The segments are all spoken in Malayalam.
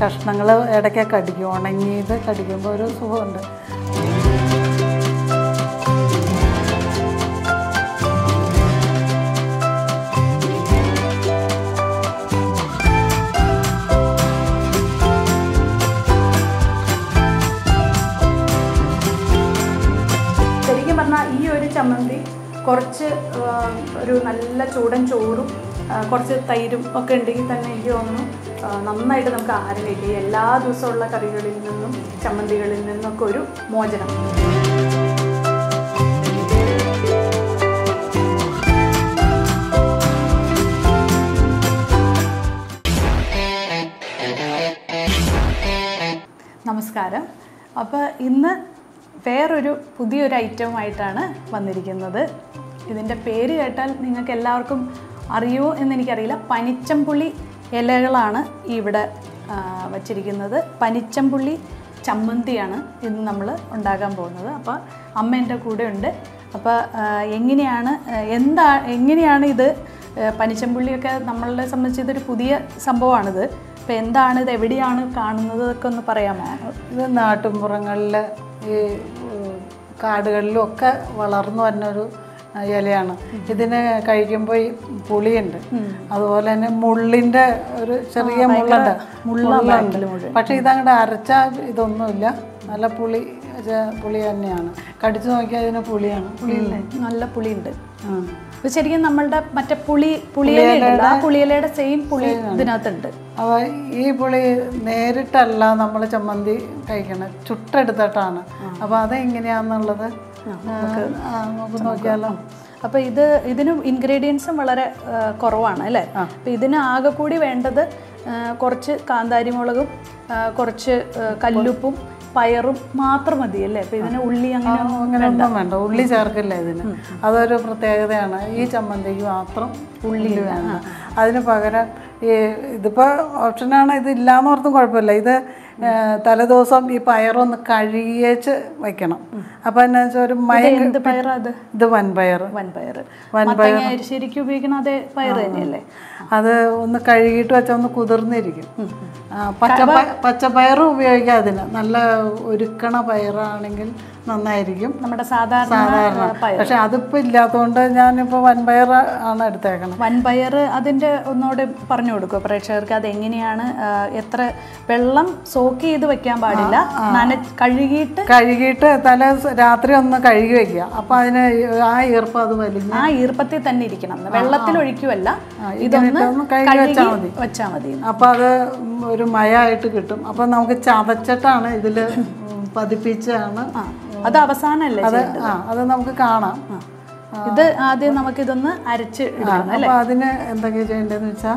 കഷ്ണങ്ങൾ ഇടയ്ക്കൊക്കെ കടിക്കും. ഉണങ്ങിയത് കടിക്കുമ്പോൾ ഒരു സുഖമുണ്ട്. ശരിക്കും പറഞ്ഞാൽ ഈ ഒരു ചമ്മന്തി കുറച്ച് ഒരു നല്ല ചൂടൻ ചോറും കുറച്ച് തൈരും ഒക്കെ ഉണ്ടെങ്കിൽ തന്നെ എനിക്ക് തോന്നുന്നു നന്നായിട്ട് നമുക്ക് ആഹാരം കഴിക്കും. എല്ലാ ദിവസമുള്ള കറികളിൽ നിന്നും ചമ്മന്തികളിൽ നിന്നൊക്കെ ഒരു മോചനം. നമസ്കാരം. അപ്പോൾ ഇന്ന് വേറൊരു പുതിയൊരു ഐറ്റവുമായിട്ടാണ് വന്നിരിക്കുന്നത്. ഇതിൻ്റെ പേര് കേട്ടാൽ നിങ്ങൾക്ക് എല്ലാവർക്കും അറിയുമോ എന്നെനിക്കറിയില്ല. പനിച്ചംപുള്ളി ഇലകളാണ് ഇവിടെ വച്ചിരിക്കുന്നത്. പനിച്ചംപുള്ളി ചമ്മന്തിയാണ് ഇന്ന് നമ്മൾ ഉണ്ടാക്കാൻ പോകുന്നത്. അപ്പോൾ അമ്മ എൻ്റെ കൂടെ ഉണ്ട്. അപ്പോൾ എങ്ങനെയാണ് ഇത് പനിച്ചംപുള്ളിയൊക്കെ നമ്മളെ സംബന്ധിച്ച് ഇതൊരു പുതിയ സംഭവമാണിത്. അപ്പോൾ എന്താണ് ഇത്, എവിടെയാണ് കാണുന്നത് ഒക്കെ ഒന്ന് പറയാമോ? ഇത് നാട്ടുമ്പുറങ്ങളിൽ ഈ കാടുകളിലും ഒക്കെ വളർന്നു വരുന്നൊരു ഇലയാണ്. ഇതിന് കഴിക്കുമ്പോൾ ഈ പുളിയുണ്ട്, അതുപോലെ തന്നെ മുള്ളിൻ്റെ ഒരു ചെറിയ മുള്ളുണ്ട്. പക്ഷെ ഇതങ്ങോട്ട് അരച്ചാൽ ഇതൊന്നുമില്ല, നല്ല പുളി തന്നെയാണ്. കടിച്ചു നോക്കിയാൽ ഇതിന് പുളിയാണ്. പുളിയില്ലേ, നല്ല പുളിയുണ്ട്. ഇത് ശരിക്കും നമ്മളുടെ മറ്റേ പുളിയില, ആ പുളിയിലയുടെ സെയിം പുളി ഇതിനകത്തുണ്ട്. അപ്പോൾ ഈ പുളി നേരിട്ടല്ല നമ്മൾ ചമ്മന്തി കഴിക്കണം, ചുട്ടെടുത്തിട്ടാണ്. അപ്പോൾ അതെങ്ങനെയാണെന്നുള്ളത് നമുക്ക് നോക്കിയാലോ. അപ്പോൾ ഇതിന് ഇൻഗ്രീഡിയൻസും വളരെ കുറവാണ് അല്ലേ. അപ്പോൾ ഇതിന് ആകെ കൂടി വേണ്ടത് കുറച്ച് കാന്താരി മുളകും കുറച്ച് കല്ലുപ്പും പയറും മാത്രം മതി അല്ലേ. അപ്പോൾ ഇതിന് ഉള്ളി അങ്ങനെയൊന്നും വേണ്ട, ഉള്ളി ചേർക്കില്ല ഇതിന്. അതൊരു പ്രത്യേകതയാണ്. ഈ ചമ്മന്തിക്ക് മാത്രം ഉള്ളി വേണം. അതിന് പകരം ഇതിപ്പോൾ ഓപ്ഷനാണ്, ഇതില്ലാന്ന് ഓർത്തും കുഴപ്പമില്ല. ഇത് തലേദിവസം ഈ പയറൊന്ന് കഴുകിയേച്ച് വയ്ക്കണം. അപ്പം എന്നാ വെച്ചാൽ ഒരു ഇത് വൻപയർ ശരിക്കും ഉപയോഗിക്കണം. അതേ പയർ തന്നെയല്ലേ. അത് ഒന്ന് കഴുകിയിട്ട് വെച്ചാൽ ഒന്ന് കുതിർന്നിരിക്കും. പച്ചപ്പയറും ഉപയോഗിക്കാം അതിന്. നല്ല ഒരുക്കണ പയറാണെങ്കിൽ നന്നായിരിക്കും, നമ്മുടെ സാധാരണ. പക്ഷെ അതിപ്പോൾ ഇല്ലാത്തതുകൊണ്ട് ഞാനിപ്പോൾ വൻപയർ ആണ് എടുത്തേക്കണം. വൻപയർ അതിൻ്റെ ഒന്നുകൂടെ പറഞ്ഞു കൊടുക്കുക പ്രേക്ഷകർക്ക്. അതെങ്ങനെയാണ്, എത്ര വെള്ളം സോക്ക് ചെയ്ത് വെക്കാൻ പാടില്ല, കഴുകിയിട്ട് രാത്രി ഒന്ന് കഴുകി വെക്കുക. അപ്പോൾ അതിന് ആ ഈർപ്പം അത് വലിയ ആ ഈർപ്പത്തിൽ തന്നെ ഇരിക്കണം, വെള്ളത്തിൽ ഒഴിക്കുമല്ല. ഇതൊന്ന് കഴുകി വെച്ചാൽ മതി. അപ്പോൾ അത് ഒരു മയമായിട്ട് കിട്ടും. അപ്പോൾ നമുക്ക് ചതച്ചിട്ടാണ് ഇതിൽ പതിപ്പിച്ചാണ്. അത് അവസാനമല്ലേ അത് നമുക്ക് കാണാം. ഇത് ആദ്യം നമുക്കിതൊന്ന് അരച്ച് എടുക്കണം. അപ്പോൾ അതിന് എന്തൊക്കെയാണ് ചെയ്യേണ്ടതെന്ന് വെച്ചാൽ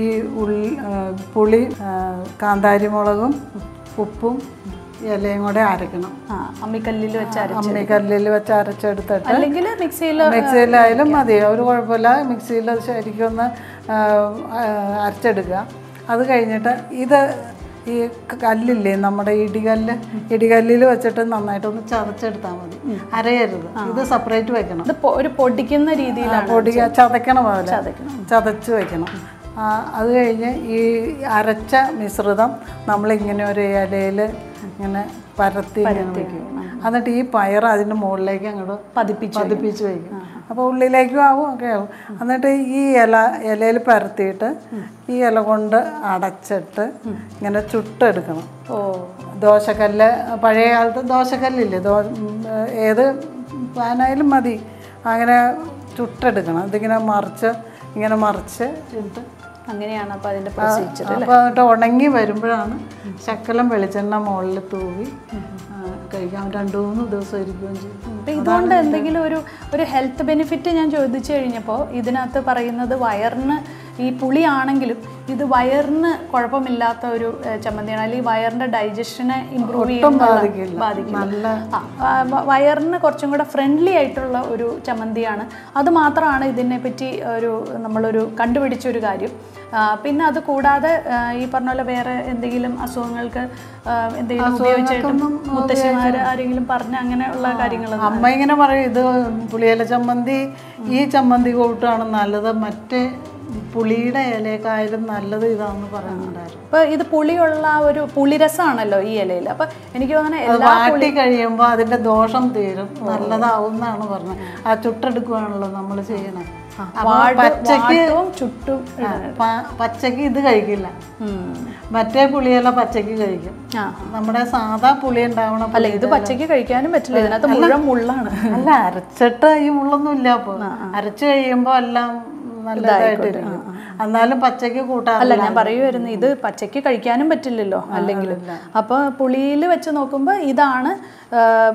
ഈ പുളി, കാന്താരി മുളകും ഉപ്പും ഇലയും കൂടെ അരക്കണം. അമ്മിക്കല്ലിൽ വെച്ച് അരച്ചെടുത്തിട്ട്, അല്ലെങ്കിൽ മിക്സിയിലായാലും മതി, ഒരു കുഴപ്പമില്ല. മിക്സിയിൽ ശരിക്കും ഒന്ന് അരച്ചെടുക്കുക. അത് കഴിഞ്ഞിട്ട് ഇത് ഈ കല്ലില്ലേ, നമ്മുടെ ഇടികല്ലിൽ വെച്ചിട്ട് നന്നായിട്ടൊന്ന് ചതച്ചെടുത്താൽ മതി, അരയരുത്. ഇത് സെപ്പറേറ്റ് വെക്കണം. ഒരു പൊടിക്കുന്ന രീതിയിലാണ് ചതയ്ക്കണ പോലെ ചതച്ച് വെക്കണം. അത് കഴിഞ്ഞ് ഈ അരച്ച മിശ്രിതം നമ്മളിങ്ങനെ ഒരു ഇലയിൽ ഇങ്ങനെ പരത്തി വയ്ക്കും. എന്നിട്ട് ഈ പയർ അതിൻ്റെ മുകളിലേക്ക് അങ്ങോട്ട് പതിപ്പിച്ച് വയ്ക്കും. അപ്പോൾ ഉള്ളിലേക്കും ആവും, ഒക്കെ ആവും. എന്നിട്ട് ഈ ഇലയിൽ പരത്തിയിട്ട് ഈ ഇല കൊണ്ട് അടച്ചിട്ട് ഇങ്ങനെ ചുട്ടെടുക്കണം. ദോശക്കല്ല്, പഴയ കാലത്ത് ദോശക്കല്ലില്ലേ, ഏത് പാനായാലും മതി, അങ്ങനെ ചുട്ടെടുക്കണം. ഇതിങ്ങനെ മറിച്ച് ഇട്ട് അങ്ങനെയാണ്. അപ്പോൾ അതിൻ്റെ പ്രൊസീജിയർ. അപ്പോൾ എന്നിട്ട് ഉണങ്ങി വരുമ്പോഴാണ് ശകലം വെളിച്ചെണ്ണ മുകളിൽ തൂവി കഴിക്കാം. 2-3 ദിവസം ഇരിക്കുകയും ചെയ്യും. അപ്പോൾ ഇതുകൊണ്ട് എന്തെങ്കിലും ഒരു ഹെൽത്ത് ബെനിഫിറ്റ് ഞാൻ ചോദിച്ചു കഴിഞ്ഞപ്പോൾ ഇതിനകത്ത് പറയുന്നത് വയറിന് ഈ പുളിയാണെങ്കിലും ഇത് വയറിന് കുഴപ്പമില്ലാത്ത ഒരു ചമ്മന്തിയാണ്. അല്ലെങ്കിൽ വയറിൻ്റെ ഡൈജഷനെ ഇമ്പ്രൂവ് ബാധിക്കില്ല. വയറിന് കുറച്ചും കൂടെ ഫ്രണ്ട്ലി ആയിട്ടുള്ള ഒരു ചമ്മന്തിയാണ്. അത് മാത്രമാണ് ഇതിനെപ്പറ്റി നമ്മളൊരു കണ്ടുപിടിച്ചൊരു കാര്യം. പിന്നെ അത് കൂടാതെ ഈ പറഞ്ഞ പോലെ വേറെ എന്തെങ്കിലും അസുഖങ്ങൾക്ക് എന്തെങ്കിലും ഉപയോഗിച്ചിട്ടും മുത്തശ്ശിമാർ ആരെങ്കിലും പറഞ്ഞ അങ്ങനെയുള്ള കാര്യങ്ങൾ അമ്മ ഇങ്ങനെ പറയും, ഇത് പുളിയില ചമ്മന്തി ഈ ചമ്മന്തി കൂട്ടാണ് നല്ലത്, മറ്റേ പുളിയുടെ ഇലയേക്കായാലും നല്ലത് ഇതാണെന്ന് പറയുന്നുണ്ടായിരുന്നു. അപ്പോൾ ഇത് പുളിയുള്ള ഒരു പുളിരസമാണല്ലോ ഈ ഇലയിൽ. അപ്പം എനിക്ക് തോന്നുന്നത് വാട്ടി കഴിയുമ്പോൾ അതിൻ്റെ ദോഷം തീരും, നല്ലതാവും എന്നാണ് പറഞ്ഞത്. ആ ചുട്ടെടുക്കുകയാണല്ലോ നമ്മൾ ചെയ്യണത്. പച്ചക്ക് ഇത് കഴിക്കില്ല, മറ്റേ പുളിയെല്ലാം പച്ചക്ക് കഴിക്കും. നമ്മുടെ സാധാ പുളി ഉണ്ടാവണം. അല്ല, ഇത് പച്ചക്ക് കഴിക്കാനും പറ്റില്ല, ഇതിനകത്ത് മുഴുവൻ മുള്ളാണ്. അല്ല, അരച്ചിട്ട് ഈ മുള്ളൊന്നും ഇല്ല. അപ്പോൾ അരച്ചു കഴിയുമ്പോൾ എല്ലാം നല്ലതായിട്ടിരിക്കും. എന്നാലും പച്ചക്ക് കൂട്ടാറില്ല. അല്ല, ഞാൻ പറയുമായിരുന്നു ഇത് പച്ചക്ക് കഴിക്കാനും പറ്റില്ലല്ലോ അല്ലെങ്കിൽ. അപ്പോൾ പുളിയിൽ വെച്ച് നോക്കുമ്പോൾ ഇതാണ്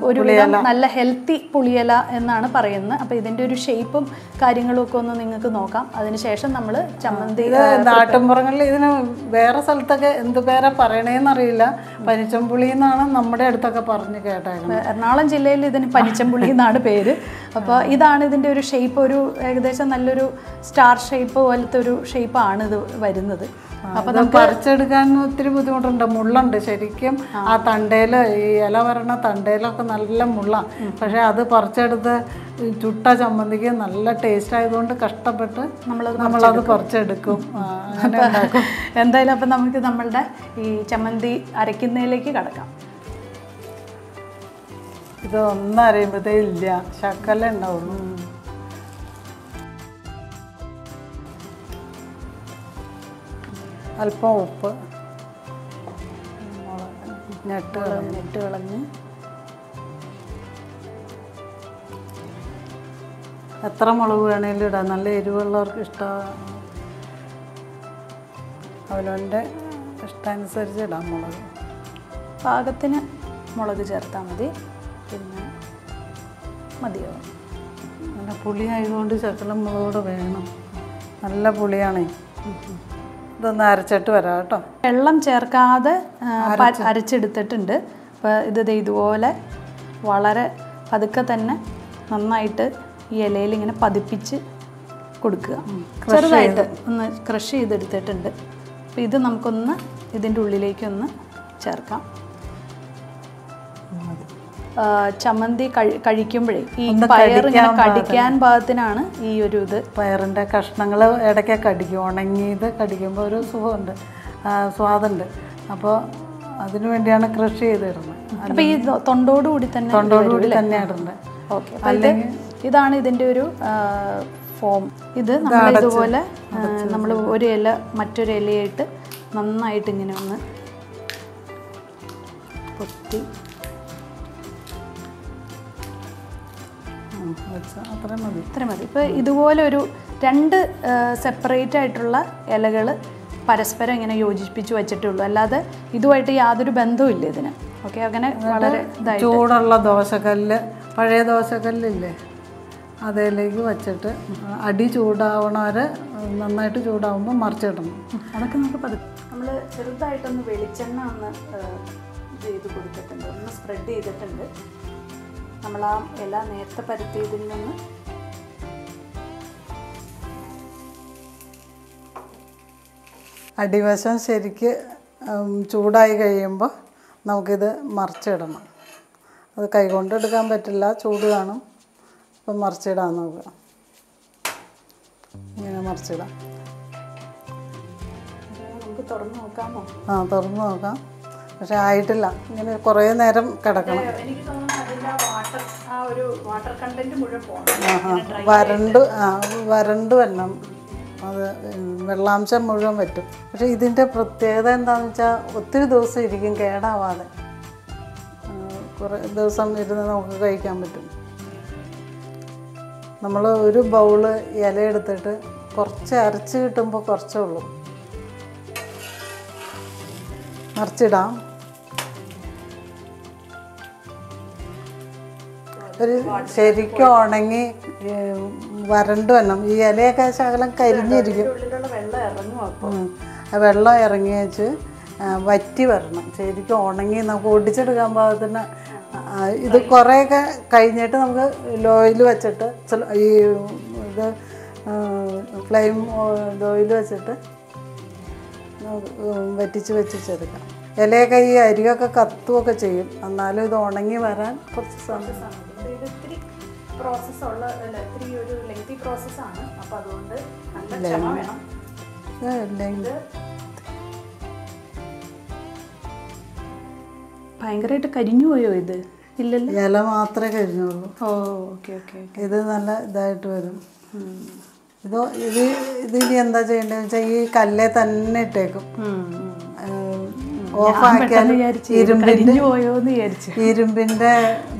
ഒരു നല്ല ഹെൽത്തി പുളിയില എന്നാണ് പറയുന്നത്. അപ്പോൾ ഇതിൻ്റെ ഒരു ഷേപ്പും കാര്യങ്ങളും ഒക്കെ ഒന്ന് നിങ്ങൾക്ക് നോക്കാം. അതിനുശേഷം നമ്മൾ ചമ്മന്തി. നാട്ടിൻപുറങ്ങളിൽ ഇതിന് വേറെ സ്ഥലത്തൊക്കെ എന്ത് പേരാ പറയണേന്നറിയില്ല. പനിച്ചമ്പുളി എന്നാണ് നമ്മുടെ അടുത്തൊക്കെ പറഞ്ഞ് കേട്ടായിരുന്നു. എറണാകുളം ജില്ലയിൽ ഇതിന് പനിച്ചമ്പുളി എന്നാണ് പേര്. അപ്പോൾ ഇതാണ് ഇതിൻ്റെ ഒരു ഷേപ്പ്. ഒരു ഏകദേശം നല്ലൊരു സ്റ്റാർ ഷേപ്പ് പോലത്തെ ഒരു ഷേപ്പാണ് ഇത് വരുന്നത്. അപ്പോൾ നമുക്ക് പറിച്ചെടുക്കാൻ ഒത്തിരി ബുദ്ധിമുട്ടുണ്ട്, മുള്ളുണ്ട് ശരിക്കും. ആ തണ്ടയിൽ, ഈ ഇല വരണ തണ്ടയിലൊക്കെ നല്ല മുള്ളാണ്. പക്ഷേ അത് പറിച്ചെടുത്ത് ചുട്ട ചമ്മന്തിക്ക് നല്ല ടേസ്റ്റ് ആയതുകൊണ്ട് കഷ്ടപ്പെട്ട് നമ്മളത് പറിച്ചെടുക്കും. എന്തായാലും അപ്പം നമുക്ക് നമ്മളുടെ ഈ ചമ്മന്തി അരയ്ക്കുന്നതിലേക്ക് കടക്കാം. ഇത് ഒന്നും അറിയുമ്പോഴത്തേ ഇല്ല, ശക്കല ഉണ്ടാവുള്ളൂ. അല്പം ഉപ്പ്, ഞെട്ട് കളഞ്ഞ് എത്ര മുളക് വേണേലും ഇടാം, നല്ല എരിവുള്ളവർക്ക് ഇഷ്ടമാണ്. അവനവൻ്റെ ഇഷ്ടമനുസരിച്ച് ഇടാം മുളക്. പാകത്തിന് മുളക് ചേർത്താൽ മതി. പിന്നെ മതിയാവും. നല്ല പുളി ആയതുകൊണ്ട് ശകലം മുളകോട് വേണം. നല്ല പുളിയാണേ. ഇതൊന്ന് അരച്ചിട്ട് വരാം കേട്ടോ. വെള്ളം ചേർക്കാതെ അരച്ചെടുത്തിട്ടുണ്ട്. അപ്പോൾ ഇത് ഇതുപോലെ വളരെ പതുക്കെ തന്നെ നന്നായിട്ട് ഈ ഇലയിൽ ഇങ്ങനെ പതിപ്പിച്ച് കൊടുക്കുക. ചെറുതായിട്ട് ഒന്ന് ക്രഷ് ചെയ്തെടുത്തിട്ടുണ്ട്. അപ്പോൾ ഇത് നമുക്കൊന്ന് ഇതിൻ്റെ ഉള്ളിലേക്കൊന്ന് ചേർക്കാം. ചമ്മന്തി കഴിക്കുമ്പോഴേ ഈ പയർ ഇങ്ങനെ കടിക്കാൻ പാകത്തിനാണ് ഈ ഒരു ഇത്. പയറിൻ്റെ കഷ്ണങ്ങൾ ഇടയ്ക്ക് കടിക്കും, ഉണങ്ങിയത് കടിക്കുമ്പോൾ ഒരു സുഖമുണ്ട്, സ്വാദുണ്ട്. അപ്പോൾ അതിനു വേണ്ടിയാണ് കൃഷി ചെയ്തിടുന്നത്. അപ്പോൾ ഈ തൊണ്ടോടുകൂടി തന്നെ ഇടുന്നത്. ഓക്കെ. അല്ലെങ്കിൽ ഇതാണ് ഇതിൻ്റെ ഒരു ഫോം. ഇത് നമ്മൾ ഇതുപോലെ നമ്മൾ ഒരു ഇല മറ്റൊരു ഇലയായിട്ട് നന്നായിട്ട് ഇങ്ങനെ ഒന്ന് പൊത്തി ഇത്ര മതി. ഇപ്പോൾ ഇതുപോലെ ഒരു 2 സെപ്പറേറ്റ് ആയിട്ടുള്ള ഇലകൾ പരസ്പരം ഇങ്ങനെ യോജിപ്പിച്ച് വെച്ചിട്ടേ ഉള്ളൂ, അല്ലാതെ ഇതുമായിട്ട് യാതൊരു ബന്ധവും ഇതിന്. ഓക്കെ, അങ്ങനെ വളരെ ചൂടുള്ള ദോശക്കല്ല്, പഴയ ദോശക്കല്ലില്ലേ, അതിലേക്ക് വെച്ചിട്ട് അടി ചൂടാവണവരെ നന്നായിട്ട് ചൂടാവുമ്പോൾ മറിച്ചിടണം. അതൊക്കെ നമുക്ക് നമ്മൾ ചെറുതായിട്ടൊന്ന് വെളിച്ചെണ്ണ ഒന്ന് ഇത് ചെയ്ത് കൊടുത്തിട്ടുണ്ട്, ഒന്ന് സ്പ്രെഡ് ചെയ്തിട്ടുണ്ട്. നമ്മൾ ആ ഇല നേരത്തെ പരത്തിയതിൽ നിന്ന് അടിവശം ശരിക്ക് ചൂടായി കഴിയുമ്പോൾ നമുക്കിത് മറിച്ചിടണം. അത് കൈകൊണ്ട് എടുക്കാൻ പറ്റില്ല, ചൂട് കാണും. അപ്പം മറിച്ചിടാൻ നോക്കുക, ഇങ്ങനെ മറിച്ചിടാം. നമുക്ക് തുറന്ന് നോക്കാമോ? തുറന്ന് നോക്കാം. പക്ഷെ ആയിട്ടില്ല, ഇങ്ങനെ കുറേ നേരം കിടക്കണം. വരണ്ട് വരണം, അത് വെള്ളാംശം മുഴുവൻ പറ്റും. പക്ഷെ ഇതിൻ്റെ പ്രത്യേകത എന്താണെന്ന് വെച്ചാൽ ഒത്തിരി ദിവസം ഇരിക്കും, കേടാവാതെ കുറേ ദിവസം ഇരുന്ന് നമുക്ക് കഴിക്കാൻ പറ്റും. നമ്മൾ ഒരു ബൗള് ഇല എടുത്തിട്ട് കുറച്ച് അരച്ച് കിട്ടുമ്പോൾ കുറച്ചേ ഉള്ളൂ, മറിച്ചിടാം. ഒരു ശരിക്കും ഉണങ്ങി വരണ്ട് വരണം. ഈ ഇലയൊക്കെ ശകലം കരിഞ്ഞിരിക്കും, വെള്ളം ഇറങ്ങി വെച്ച് വറ്റി വരണം. ശരിക്കും ഉണങ്ങി നമുക്ക് ഒടിച്ചെടുക്കാൻ പാകത്തിന്. ഇത് കുറേയൊക്കെ കഴിഞ്ഞിട്ട് നമുക്ക് ലോയിൽ വെച്ചിട്ട് ഈ ഇത് ഫ്ലെയിം ലോയിൽ വെച്ചിട്ട് വറ്റിച്ചെടുക്കാം. ഇലയൊക്കെ ഈ അരിയൊക്കെ കത്തുകയൊക്കെ ചെയ്യും, എന്നാലും ഇത് ഉണങ്ങി വരാൻ കുറച്ച് സമയം. ഇത് ഇത്തിരി പ്രോസസ്സുള്ള ഇത്തിരി ഒരു ലെങ്തി പ്രോസസ്സാണ്. അപ്പോൾ അതുകൊണ്ട് നല്ല ഭയങ്കരമായിട്ട് കരിഞ്ഞു പോയോ ഇത്? ഇല്ലല്ലോ, ഇല മാത്രമേ കരിഞ്ഞുള്ളൂ. ഓ ഓക്കെ ഓക്കെ. ഇത് നല്ല ഇതായിട്ട് വരും. ഇതിനി എന്താ ചെയ്യേണ്ടതെന്ന് വെച്ചാൽ ഈ കല്ലേ തന്നെ ഇട്ടേക്കും. ഓഫാക്കിയാൽ ഇരുമ്പിന്റെ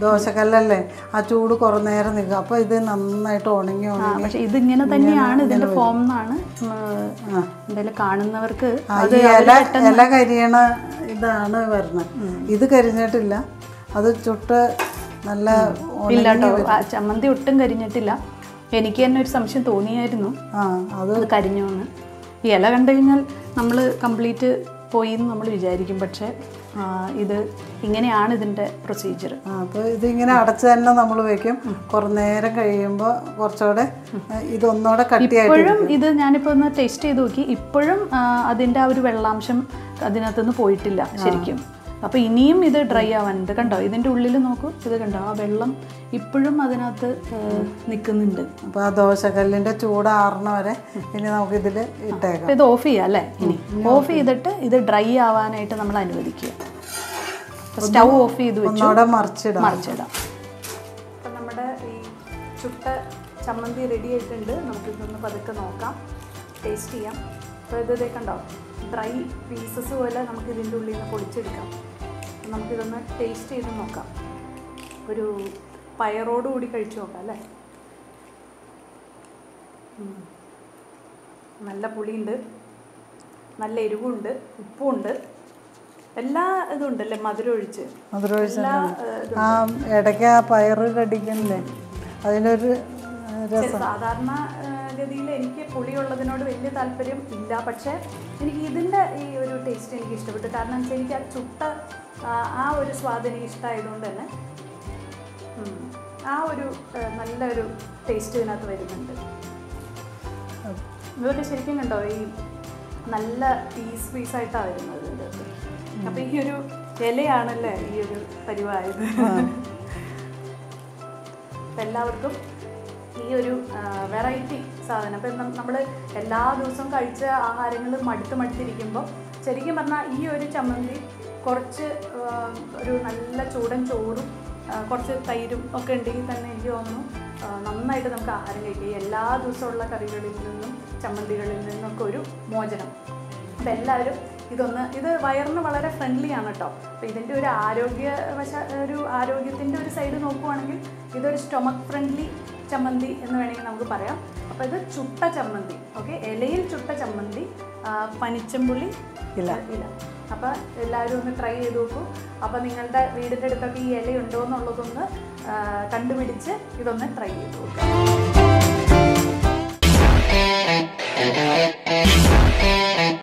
ദോശക്കല്ലല്ലേ, ആ ചൂട് കുറേ നേരം നിൽക്കും. അപ്പൊ ഇത് നന്നായിട്ട് ഉണങ്ങി പക്ഷെ ഇതിങ്ങനെ തന്നെയാണ് ഇതിന്റെ ഫോം എന്നാണ് എന്തായാലും കാണുന്നവർക്ക്. ഇല കരിയണ ഇതാണ് വരുന്നത്. ഇത് കരിഞ്ഞിട്ടില്ല, അത് ചുട്ട് നല്ല. ഇല്ല കേട്ടോ, ചമ്മന്തി ഒട്ടും കരിഞ്ഞിട്ടില്ല. എനിക്ക് തന്നെ ഒരു സംശയം തോന്നിയായിരുന്നു അത് കരിഞ്ഞോന്ന്. ഈ ഇല കണ്ടു കഴിഞ്ഞാൽ നമ്മൾ കംപ്ലീറ്റ് പോയി എന്ന് നമ്മൾ വിചാരിക്കും. പക്ഷെ ഇത് ഇങ്ങനെയാണ് ഇതിൻ്റെ പ്രൊസീജിയർ. അപ്പോൾ ഇതിങ്ങനെ അടച്ച് തന്നെ നമ്മൾ വെക്കും. കുറേ നേരം കഴിയുമ്പോൾ കുറച്ചുകൂടെ ഇതൊന്നുകൂടെ കട്ടിയായിട്ട്. ഇപ്പോഴും ഇത് ഞാനിപ്പോൾ ഒന്ന് ടേസ്റ്റ് ചെയ്ത് നോക്കി. ഇപ്പോഴും അതിൻ്റെ ആ ഒരു വെള്ളാംശം അതിനകത്തുനിന്ന് പോയിട്ടില്ല ശരിക്കും. അപ്പോൾ ഇനിയും ഇത് ഡ്രൈ ആവാനുണ്ട്. കണ്ടോ, ഇതിൻ്റെ ഉള്ളിൽ നോക്കൂ, ഇത് കണ്ടോ, ആ വെള്ളം ഇപ്പോഴും അതിനകത്ത് നിൽക്കുന്നുണ്ട്. അപ്പോൾ ആ ദോശക്കല്ലിൻ്റെ ചൂടാറണ വരെ ഇനി നമുക്കിതിൽ ഇട്ടേക്കാം. ഇത് ഓഫ് ചെയ്യാം അല്ലേ? ഇനി ഓഫ് ചെയ്തിട്ട് ഇത് ഡ്രൈ ആവാനായിട്ട് നമ്മൾ അനുവദിക്കുക. സ്റ്റൗ ഓഫ് ചെയ്ത് വെച്ചു, മറിച്ചിടാം. അപ്പം നമ്മുടെ ഈ ചുട്ട ചമ്മന്തി റെഡി ആയിട്ടുണ്ട്. നമുക്കിതൊന്ന് പതുക്കെ നോക്കാം, ടേസ്റ്റ് ചെയ്യാം. അപ്പോൾ ഇത് കണ്ടോ, ഡ്രൈ പീസസ് പോലെ നമുക്ക് ഇതിൻ്റെ ഉള്ളിൽ നിന്ന് പൊളിച്ചെടുക്കാം. നമുക്കിതൊന്ന് ടേസ്റ്റ് ചെയ്ത് നോക്കാം. ഒരു പയറോടുകൂടി കഴിച്ചു നോക്കാം അല്ലേ? നല്ല പുളിയുണ്ട്, നല്ല എരിവുണ്ട്, ഉപ്പുണ്ട്, എല്ലാ ഇതും ഉണ്ടല്ലേ, മധുരം ഒഴിച്ച്. ആ ഇടയ്ക്ക് ആ പയറ് കടിക്കണ്ടേ, അതിനൊരു സാധാരണ ഗതിയിൽ എനിക്ക് പുളിയുള്ളതിനോട് വലിയ താല്പര്യം ഇല്ല. പക്ഷേ എനിക്ക് ഇതിൻ്റെ ഈ ഒരു ടേസ്റ്റ് എനിക്ക് ഇഷ്ടപ്പെട്ടു. കാരണം വെച്ചാൽ എനിക്ക് ആ ചുട്ട ആ ഒരു സ്വാദ് എനിക്ക് ഇഷ്ടമായതുകൊണ്ട് തന്നെ ആ ഒരു നല്ലൊരു ടേസ്റ്റ് ഇതിനകത്ത് വരുന്നുണ്ട്. ഇതൊക്കെ ശരിക്കും കണ്ടോ, ഈ നല്ല പീസായിട്ടാണ് വരുന്നത് ഇതിനകത്ത്. അപ്പം ഈ ഒരു ഇലയാണല്ലേ ഈ ഒരു പരിവായത്. എല്ലാവർക്കും ഈ ഒരു വെറൈറ്റി സാധനം ഇപ്പം നമ്മൾ എല്ലാ ദിവസവും കഴിച്ച ആഹാരങ്ങൾ മടുത്തിരിക്കുമ്പോൾ ശരിക്കും പറഞ്ഞാൽ ഈ ഒരു ചമ്മന്തി കുറച്ച് ഒരു നല്ല ചൂടൻ ചോറും കുറച്ച് തൈരും ഒക്കെ ഉണ്ടെങ്കിൽ തന്നെ എനിക്ക് തോന്നുന്നു നന്നായിട്ട് നമുക്ക് ആഹാരം കഴിക്കുക. എല്ലാ ദിവസമുള്ള കറികളിൽ നിന്നും ചമ്മന്തികളിൽ നിന്നൊക്കെ ഒരു മോചനം. അപ്പം എല്ലാവരും ഇത് വയറിന് വളരെ ഫ്രണ്ട്ലി ആണ് കേട്ടോ. അപ്പോൾ ഇതിൻ്റെ ഒരു ആരോഗ്യത്തിൻ്റെ ഒരു സൈഡ് നോക്കുവാണെങ്കിൽ ഇതൊരു സ്റ്റൊമക്ക് ഫ്രണ്ട്ലി ചമ്മന്തി എന്ന് വേണമെങ്കിൽ നമുക്ക് പറയാം. അപ്പോൾ ഇത് ചുട്ട ചമ്മന്തി, ഓക്കെ, ഇലയിൽ ചുട്ട ചമ്മന്തി, പനിച്ചമ്പുളി ഇല. അപ്പോൾ എല്ലാവരും ഒന്ന് ട്രൈ ചെയ്ത് നോക്കൂ. അപ്പോൾ നിങ്ങളുടെ വീടിൻ്റെ അടുത്തൊക്കെ ഈ ഇലയുണ്ടോ എന്നുള്ളതൊന്ന് കണ്ടുപിടിച്ച് ഇതൊന്ന് ട്രൈ ചെയ്ത് നോക്കുക.